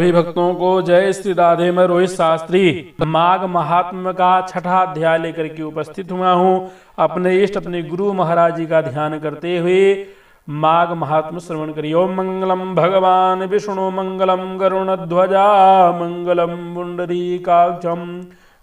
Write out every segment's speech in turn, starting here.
सभी भक्तों को जय श्री राधे। मैं रोहित शास्त्री माघ महात्म्य का छठा अध्याय लेकर के उपस्थित हुआ हूँ। अपने इष्ट अपने गुरु महाराज जी का ध्यान करते हुए माघ महात्म्य श्रवण करिए। ओम मंगलम भगवान विष्णु मंगलम गरुणध्वजा मंगलम पुंडरीकाक्षम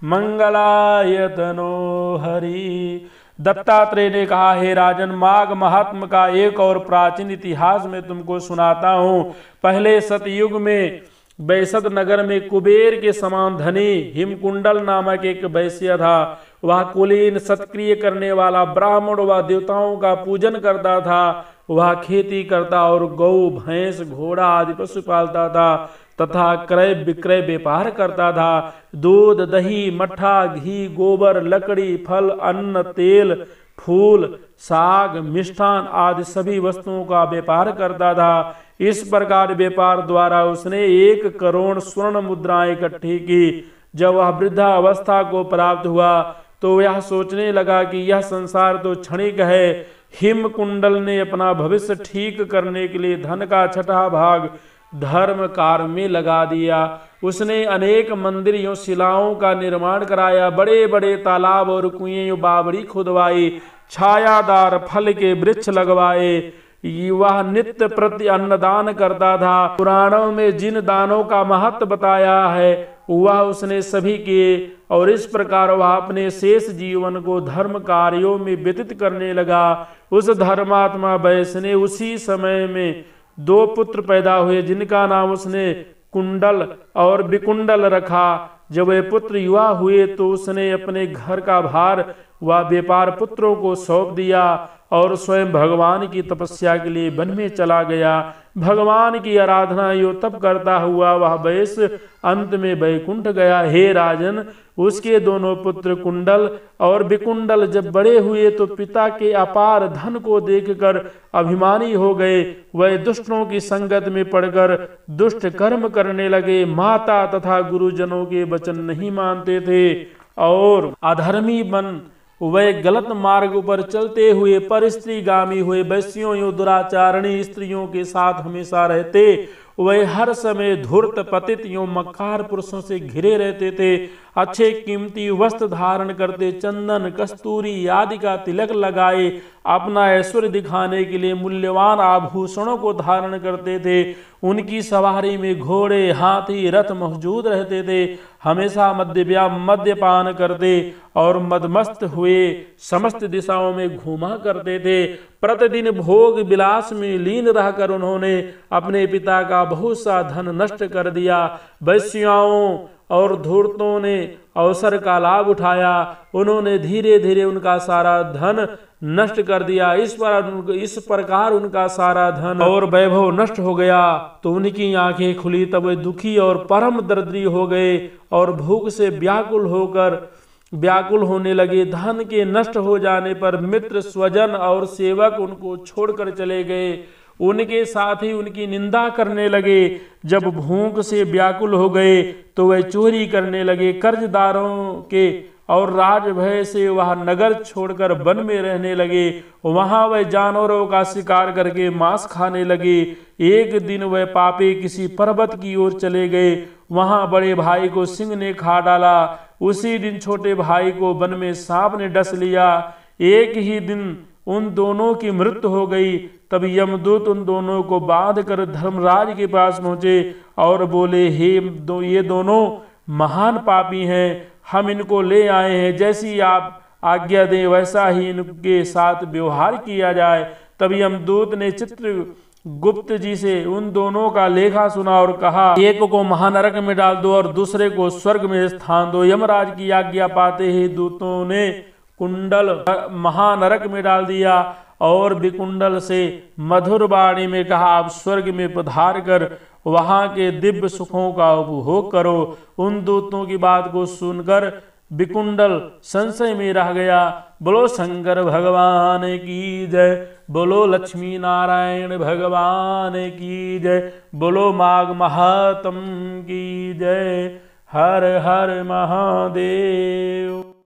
मंगलाय तनो हरि। दत्तात्रेय ने कहा, हे राजन, माघ महात्म्य का एक और प्राचीन इतिहास में तुमको सुनाता हूँ। पहले सतयुग में बैसद नगर में कुबेर के समान धनी हिमकुंडल नामक एक वैश्य था। वह कुलीन सत्क्रिय करने वाला ब्राह्मण व देवताओं का पूजन करता था। वह खेती करता और गौ भैंस घोड़ा आदि पशु पालता था तथा क्रय विक्रय व्यापार करता था। दूध दही मट्ठा घी गोबर लकड़ी फल अन्न तेल फूल साग मिष्ठान आदि सभी वस्तुओं का व्यापार करता था। इस प्रकार व्यापार द्वारा उसने 1 करोड़ स्वर्ण मुद्राएं इकट्ठी की। जब वह वृद्धावस्था को प्राप्त हुआ तो यह सोचने लगा कि यह संसार तो क्षणिक है। हिमकुंडल ने अपना भविष्य ठीक करने के लिए धन का छठा भाग धर्म कार्य में लगा दिया। उसने अनेक मंदिर एवं शिलाओं का निर्माण कराया, बड़े बड़े तालाब और कुएं बावड़ी खुदवाई, छायादार फल के वृक्ष लगवाए। वह नित्य प्रति अन्नदान करता था। पुराणों में जिन दानों का महत्व बताया है वह उसने सभी किए और इस प्रकार वह अपने शेष जीवन को धर्म कार्यों में व्यतीत करने लगा। उस धर्मात्मा वैश्य ने उसी समय में 2 पुत्र पैदा हुए जिनका नाम उसने कुंडल और विकुंडल रखा। जब वे पुत्र युवा हुए तो उसने अपने घर का भार व व्यापार पुत्रों को सौंप दिया और स्वयं भगवान की तपस्या के लिए वन में चला गया। भगवान की आराधना यो तप करता हुआ वह वैश्य अंत में वैकुंठ गया। हे राजन, उसके दोनों पुत्र कुंडल और विकुंडल जब बड़े हुए तो पिता के अपार धन को देखकर अभिमानी हो गए। वह दुष्टों की संगत में पड़कर दुष्ट कर्म करने लगे। माता तथा गुरुजनों के वचन नहीं मानते थे और अधर्मी बन वे गलत मार्ग पर चलते हुए पर स्त्रीगामी हुए वैश्यों एवं दुराचारणी स्त्रियों के साथ हमेशा रहते। वे हर समय धूर्त पतित एवं मक्कार पुरुषों से घिरे रहते थे। अच्छे कीमती वस्त्र धारण करते, चंदन कस्तूरी आदि का तिलक लगाए, अपना ऐश्वर्य दिखाने के लिए मूल्यवान आभूषणों को धारण करते थे। उनकी सवारी में घोड़े हाथी रथ मौजूद रहते थे। हमेशा मद्यपान करते और मदमस्त हुए समस्त दिशाओं में घूमा करते थे। प्रतिदिन भोग विलास में लीन रहकर उन्होंने अपने पिता का बहुत सा धन नष्ट कर दिया। वैश्याओं और धूर्तों ने अवसर का लाभ उठाया। उन्होंने धीरे धीरे उनका सारा धन नष्ट कर दिया। इस प्रकार उनका सारा धन और वैभव नष्ट हो गया तो उनकी आंखें खुली। तब वे दुखी और परम दरिद्री हो गए और भूख से व्याकुल होने लगे। धन के नष्ट हो जाने पर मित्र स्वजन और सेवक उनको छोड़कर चले गए। उनके साथ ही उनकी निंदा करने लगे। जब भूख से व्याकुल हो गए तो वे चोरी करने लगे। कर्जदारों के और राज भय से वह नगर छोड़कर वन में रहने लगे। वहां वह जानवरों का शिकार करके मांस खाने लगे। एक दिन वह पापी किसी पर्वत की ओर चले गए। वहां बड़े भाई को सिंह ने खा डाला। उसी दिन छोटे भाई को वन में सांप ने डस लिया। एक ही दिन उन दोनों की मृत्यु हो गई। तब यमदूत उन दोनों को बांध कर धर्मराज के पास पहुंचे और बोले, हे ये दोनों महान पापी हैं, हम इनको ले आए हैं। जैसी आप आज्ञा दें वैसा ही इनके साथ व्यवहार किया जाए। तब यमदूत ने चित्रगुप्त जी से उन दोनों का लेखा सुना और कहा, एक को महानरक में डाल दो और दूसरे को स्वर्ग में स्थान दो। यमराज की आज्ञा पाते ही दूतों ने कुंडल महानरक में डाल दिया और विकुंडल से मधुर वाणी में कहा, आप स्वर्ग में पधार कर वहां के दिव्य सुखों का उपभोग करो। उन दूतों की बात को सुनकर विकुंडल संशय में रह गया। बोलो शंकर भगवान की जय, बोलो लक्ष्मी नारायण भगवान की जय, बोलो माघ महात्म की जय। हर हर महादेव।